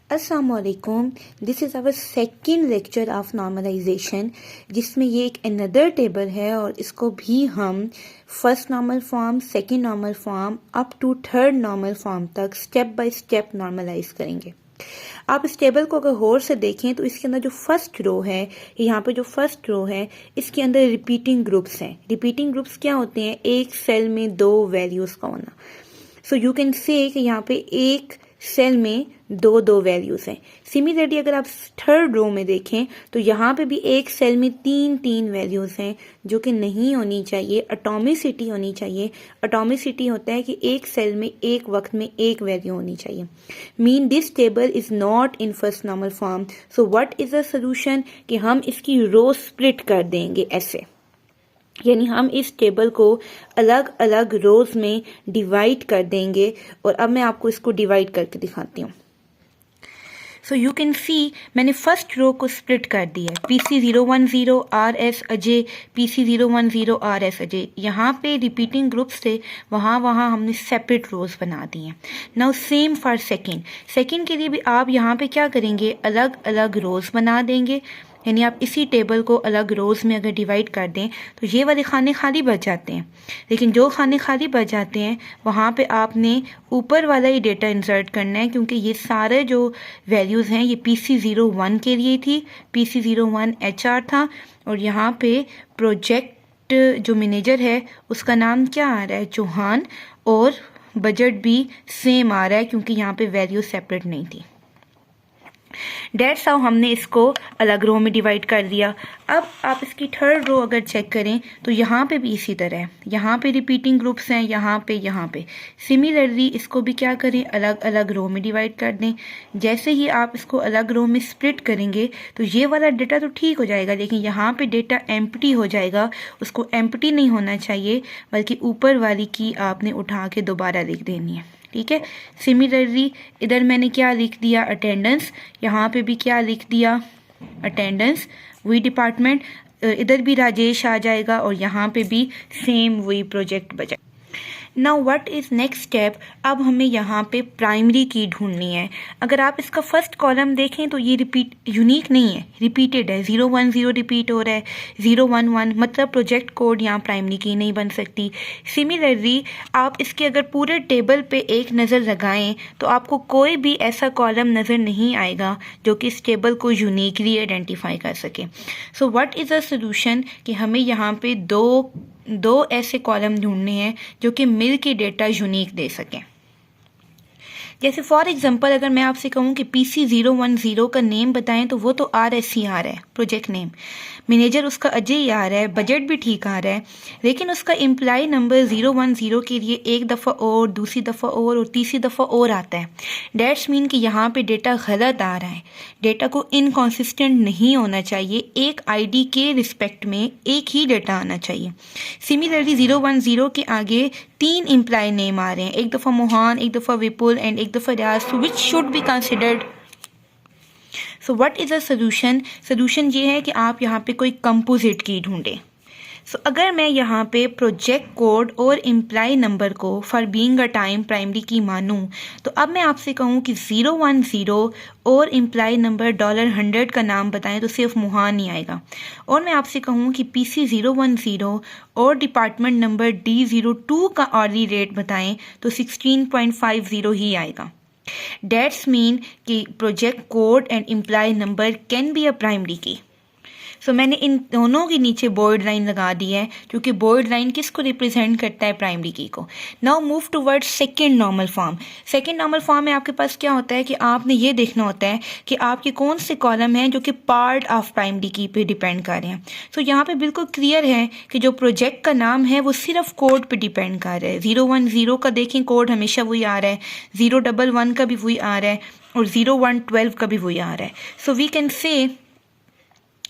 अस्सलामुअलैकुम, this is our second lecture of normalization, जिसमें ये एक अनदर टेबल है और इसको भी हम first normal form, second normal form up to third normal form तक स्टेप बाय स्टेप नॉर्मलाइज करेंगे। आप इस टेबल को अगर गौर से देखें तो इसके अंदर जो फर्स्ट रो है, यहाँ पे जो फर्स्ट रो है, इसके अंदर रिपीटिंग ग्रुप्स हैं। रिपीटिंग ग्रुप्स क्या होते हैं? एक सेल में दो वैल्यूज़ का होना। सो यू कैन से कि यहाँ पे एक सेल में दो दो वैल्यूज हैं। सिमिलरली अगर आप थर्ड रो में देखें तो यहाँ पे भी एक सेल में तीन तीन वैल्यूज हैं, जो कि नहीं होनी चाहिए। एटॉमिसिटी होनी चाहिए। एटॉमिसिटी होता है कि एक सेल में एक वक्त में एक वैल्यू होनी चाहिए। Mean this table is not in first normal form. So what is the solution? कि हम इसकी रो स्प्लिट कर देंगे ऐसे, यानी हम इस टेबल को अलग अलग रोज में डिवाइड कर देंगे। और अब मैं आपको इसको डिवाइड करके दिखाती हूँ। सो यू कैन सी मैंने फर्स्ट रो को स्प्लिट कर दिया है। PC010 RS Ajay, PC010 RS Ajay. यहाँ पे रिपीटिंग ग्रुप्स थे, वहाँ हमने सेपरेट रोज बना दी हैं। Now same for second. Second के लिए भी आप यहाँ पे क्या करेंगे? अलग अलग रोज बना देंगे। यानी आप इसी टेबल को अलग रोज में अगर डिवाइड कर दें तो ये वाले खाने खाली बच जाते हैं। लेकिन जो खाने खाली बच जाते हैं वहाँ पे आपने ऊपर वाला ही डेटा इंसर्ट करना है, क्योंकि ये सारे जो वैल्यूज़ हैं ये PC01 के लिए थी। PC01 HR था। और यहाँ पे प्रोजेक्ट जो मैनेजर है उसका नाम क्या आ रहा है? चौहान। और बजट भी सेम आ रहा है, क्योंकि यहाँ पे वैल्यू सेपरेट नहीं थी। डेट्स हाउ हमने इसको अलग रो में डिवाइड कर दिया। अब आप इसकी थर्ड रो अगर चेक करें तो यहाँ पे भी इसी तरह है। यहाँ पे रिपीटिंग ग्रुप्स हैं, यहाँ पे। सिमिलरली इसको भी क्या करें? अलग अलग रो में डिवाइड कर दें। जैसे ही आप इसको अलग रो में स्प्लिट करेंगे तो ये वाला डेटा तो ठीक हो जाएगा, लेकिन यहाँ पे डेटा एम्प्टी हो जाएगा। उसको एम्प्टी नहीं होना चाहिए, बल्कि ऊपर वाली की आपने उठा के दोबारा लिख देनी है। ठीक है। सिमिलरली इधर मैंने क्या लिख दिया? अटेंडेंस। यहाँ पे भी क्या लिख दिया? अटेंडेंस। वही डिपार्टमेंट, इधर भी राजेश आ जाएगा और यहाँ पे भी सेम वही प्रोजेक्ट बचा। Now what is next step? अब हमें यहाँ पे प्राइमरी की ढूंढनी है। अगर आप इसका फर्स्ट कॉलम देखें तो ये रिपीट यूनिक नहीं है, रिपीटेड है। 010 रिपीट हो रहा है, 011, मतलब प्रोजेक्ट कोड यहाँ प्राइमरी की नहीं बन सकती। सिमिलरली आप इसके अगर पूरे टेबल पे एक नज़र लगाएं तो आपको कोई भी ऐसा कॉलम नज़र नहीं आएगा जो कि इस टेबल को यूनिकली आइडेंटिफाई कर सके। सो व्हाट इज़ द सोल्यूशन? कि हमें यहाँ पे दो ऐसे कॉलम ढूंढने हैं जो कि मिल के डेटा यूनिक दे सकें। जैसे फॉर एग्जांपल अगर मैं आपसे कहूँ कि PC010 का नेम बताएं तो वो तो RSC आ रहा है, प्रोजेक्ट नेम। मैनेजर उसका अजय ही आ रहा है, बजट भी ठीक आ रहा है, लेकिन उसका एम्प्लॉय नंबर 010 के लिए एक दफ़ा और, दूसरी दफ़ा और तीसरी दफ़ा और आता है। डेट्स मीन कि यहाँ पे डेटा गलत आ रहा है। डेटा को इनकॉन्सिस्टेंट नहीं होना चाहिए। एक ID के रिस्पेक्ट में एक ही डेटा आना चाहिए। सिमिलरली 010 के आगे तीन एम्प्लॉय नेम आ रहे हैं, एक दफ़ा मोहन, एक दफ़ा विपुल एंड एक दफ़ा Riyaz, which should be considered. So what is the solution? Solution ये है कि आप यहाँ पे कोई कंपोजिट की ढूंढें। सो अगर मैं यहाँ पे प्रोजेक्ट कोड और एम्प्लॉय नंबर को for being a time primary की मानूँ तो अब मैं आपसे कहूँ कि 010 और एम्प्लॉय नंबर $100 का नाम बताएं तो सिर्फ मोहन ही आएगा। और मैं आपसे कहूँ कि PC010 और डिपार्टमेंट नंबर D02 का ऑर्डरी रेट बताएं तो 16.50 ही आएगा। डेट्स मीन कि project code and employee number can be a primary key. So मैंने इन दोनों के नीचे बोल्ड लाइन लगा दी है, क्योंकि बोल्ड लाइन किसको रिप्रेजेंट करता है? प्राइमरी की को। Now move towards second normal form. Second normal form में आपके पास क्या होता है कि आपने ये देखना होता है कि आपके कौन से कॉलम हैं जो कि पार्ट ऑफ प्राइमरी की पे डिपेंड कर रहे हैं। तो यहाँ पे बिल्कुल क्लियर है कि जो प्रोजेक्ट का नाम है वो सिर्फ कोड पे डिपेंड कर रहा है। 010 का देखें कोड हमेशा वही आ रहा है, 011 का भी वही आ रहा है और 0112 का भी वही आ रहा है। So we can say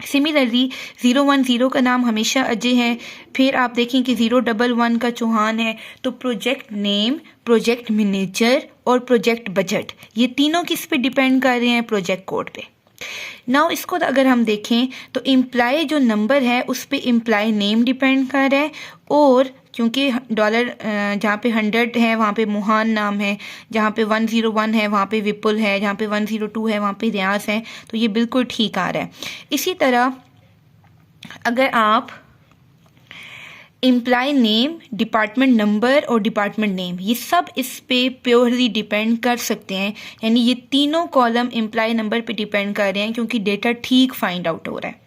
similarly 010 का नाम हमेशा अजय है। फिर आप देखें कि 011 का चौहान है। तो प्रोजेक्ट नेम, प्रोजेक्ट मैनेजर और प्रोजेक्ट बजट, ये तीनों किस पे डिपेंड कर रहे हैं? प्रोजेक्ट कोड पे। नाउ इसको अगर हम देखें तो एम्प्लॉय जो नंबर है उस पे एम्प्लॉय नेम डिपेंड कर रहा है और क्योंकि डॉलर जहाँ पे 100 है वहाँ पे मुहान नाम है, जहाँ पे 101 है वहाँ पे विपुल है, जहाँ पे 102 है वहाँ पे रियाज है, तो ये बिल्कुल ठीक आ रहा है। इसी तरह अगर आप इम्प्लाई नेम, डिपार्टमेंट नंबर और डिपार्टमेंट नेम, ये सब इस पे प्योरली डिपेंड कर सकते हैं, यानी ये तीनों कॉलम इम्प्लाई नंबर पे डिपेंड कर रहे हैं क्योंकि डेटा ठीक फाइंड आउट हो रहा है।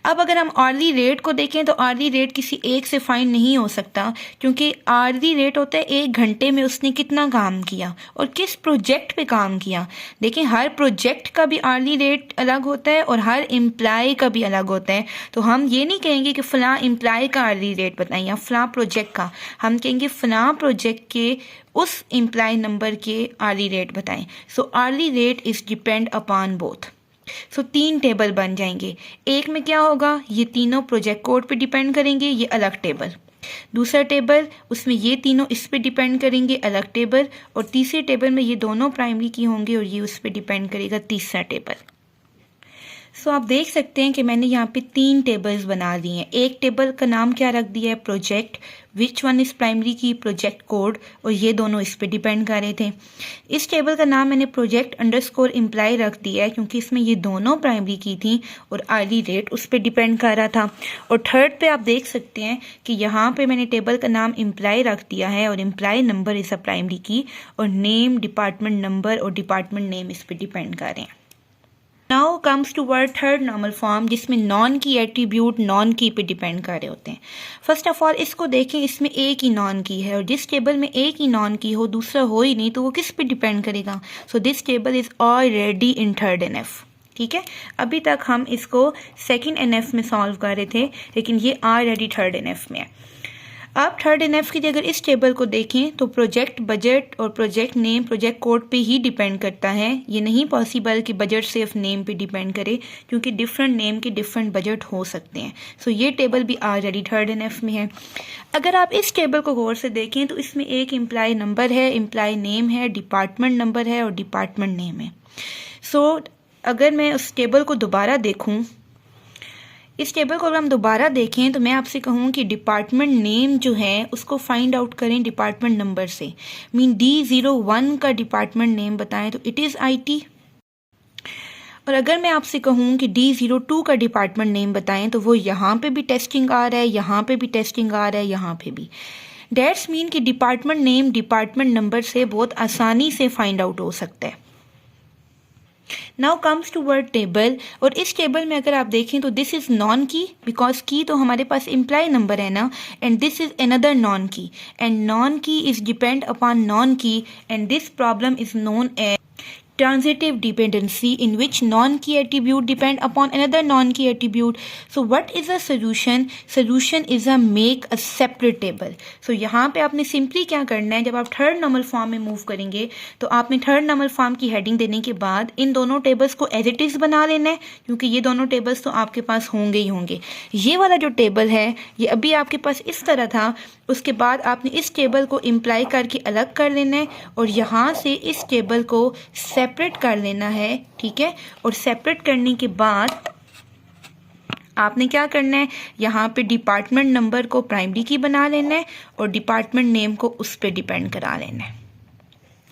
अब अगर हम आर्ली रेट को देखें तो आर्ली रेट किसी एक से फाइंड नहीं हो सकता, क्योंकि आर्ली रेट होता है 1 घंटे में उसने कितना काम किया और किस प्रोजेक्ट पे काम किया। देखें, हर प्रोजेक्ट का भी आर्ली रेट अलग होता है और हर एम्प्लॉय का भी अलग होता है। तो हम ये नहीं कहेंगे कि फ़लाँ एम्प्लॉय का आर्ली रेट बताएं या फ़लाँ प्रोजेक्ट का, हम कहेंगे फ़लाँ प्रोजेक्ट के उस एम्प्लॉय नंबर के आर्ली रेट बताएं। So early rate is depend upon both. So 3 table बन जाएंगे। एक में क्या होगा, ये तीनों प्रोजेक्ट कोड पे डिपेंड करेंगे, ये अलग टेबल। दूसरा टेबल, उसमें ये तीनों इस पे डिपेंड करेंगे, अलग टेबल। और तीसरे टेबल में ये दोनों प्राइमरी की होंगे और ये उस पे डिपेंड करेगा, तीसरा टेबल। सो आप देख सकते हैं कि मैंने यहाँ पे 3 टेबल्स बना दिए हैं। एक टेबल का नाम क्या रख दिया है, project, which one is primary की, प्रोजेक्ट कोड, और ये दोनों इस पे डिपेंड कर रहे थे। इस टेबल का नाम मैंने प्रोजेक्ट अंडरस्कोर इम्प्लाई रख दिया है क्योंकि इसमें ये दोनों प्राइमरी की थी और आर्ली रेट उस पर डिपेंड कर रहा था। और थर्ड पे आप देख सकते हैं कि यहाँ पे मैंने टेबल का नाम इम्प्लाई रख दिया है और employee number is a primary key, और नेम, डिपार्टमेंट नंबर और डिपार्टमेंट नेम इस पर डिपेंड कर रहे हैं। Now comes toward third normal form, जिसमें non key attribute non key पे डिपेंड कर रहे होते हैं। फर्स्ट ऑफ ऑल इसको देखें, इसमें एक ही नॉन की है और जिस टेबल में एक ही नॉन की हो, दूसरा हो ही नहीं, तो वो किस पे डिपेंड करेगा। So this table is already in third NF. ठीक है, अभी तक हम इसको सेकंड एनएफ में सॉल्व कर रहे थे, लेकिन ये ऑलरेडी थर्ड एनएफ में है। आप थर्ड एनएफ की अगर इस टेबल को देखें तो प्रोजेक्ट बजट और प्रोजेक्ट नेम प्रोजेक्ट कोड पे ही डिपेंड करता है। ये नहीं पॉसिबल कि बजट सिर्फ नेम पे डिपेंड करे, क्योंकि डिफरेंट नेम के डिफरेंट बजट हो सकते हैं। सो ये टेबल भी ऑलरेडी थर्ड एनएफ में है। अगर आप इस टेबल को गौर से देखें तो इसमें एक एम्प्लॉय नंबर है, एम्प्लॉय नेम है, डिपार्टमेंट नंबर है और डिपार्टमेंट नेम है। सो अगर मैं उस टेबल को दोबारा देखूँ, इस टेबल को अगर हम दोबारा देखें तो मैं आपसे कहूँ कि डिपार्टमेंट नेम जो है उसको फाइंड आउट करें डिपार्टमेंट नंबर से। मीन D01 का डिपार्टमेंट नेम बताएं तो इट इज़ IT। और अगर मैं आपसे कहूँ कि D02 का डिपार्टमेंट नेम बताएं तो वो यहाँ पे भी टेस्टिंग आ रहा है, यहाँ पे भी टेस्टिंग आ रहा है, यहाँ पे भी। डेट्स मीन कि डिपार्टमेंट नेम डिपार्टमेंट नंबर से बहुत आसानी से फाइंड आउट हो सकता है। Now comes toward table, और इस टेबल में अगर आप देखें तो this is non key, because की तो हमारे पास इम्प्लाई नंबर है ना, and this is another non key, and non key is depend upon non key, and this problem is known as transitive dependency in which non-key attribute depend upon another non-key attribute. So what is a solution? Solution is a make a separate table. So यहाँ पे आपने simply क्या करना है, जब आप third normal form में move करेंगे तो आपने थर्ड नॉर्मल फॉर्म की हेडिंग देने के बाद इन दोनों टेबल्स को एज इट इज बना लेना है, क्योंकि ये दोनों टेबल्स तो आपके पास होंगे ही होंगे। ये वाला जो टेबल है ये अभी आपके पास इस तरह था, उसके बाद आपने इस टेबल को इम्प्लाई करके अलग कर लेना है और यहाँ से इस टेबल को सेपरेट कर लेना है। ठीक है, और सेपरेट करने के बाद आपने क्या करना है, यहाँ पे डिपार्टमेंट नंबर को प्राइमरी की बना लेना है और डिपार्टमेंट नेम को उस पर डिपेंड करा लेना है।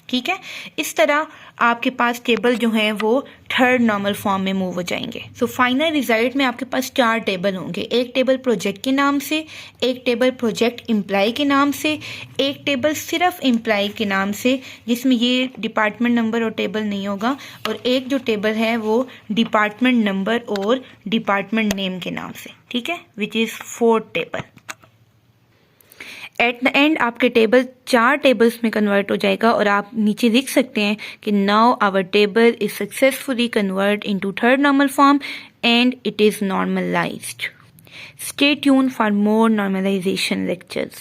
ठीक है, इस तरह आपके पास टेबल जो है वो थर्ड नॉर्मल फॉर्म में मूव हो जाएंगे। सो फाइनल रिजल्ट में आपके पास 4 टेबल होंगे। एक टेबल प्रोजेक्ट के नाम से, एक टेबल प्रोजेक्ट एम्प्लॉय के नाम से, एक टेबल सिर्फ एम्प्लॉय के नाम से जिसमें ये डिपार्टमेंट नंबर और टेबल नहीं होगा, और एक जो टेबल है वो डिपार्टमेंट नंबर और डिपार्टमेंट नेम के नाम से। ठीक है, which is 4 table. At the end आपके टेबल 4 टेबल्स में कन्वर्ट हो जाएगा और आप नीचे लिख सकते हैं कि now our table is successfully convert into third normal form and it is normalized. Stay tune for more normalization lectures.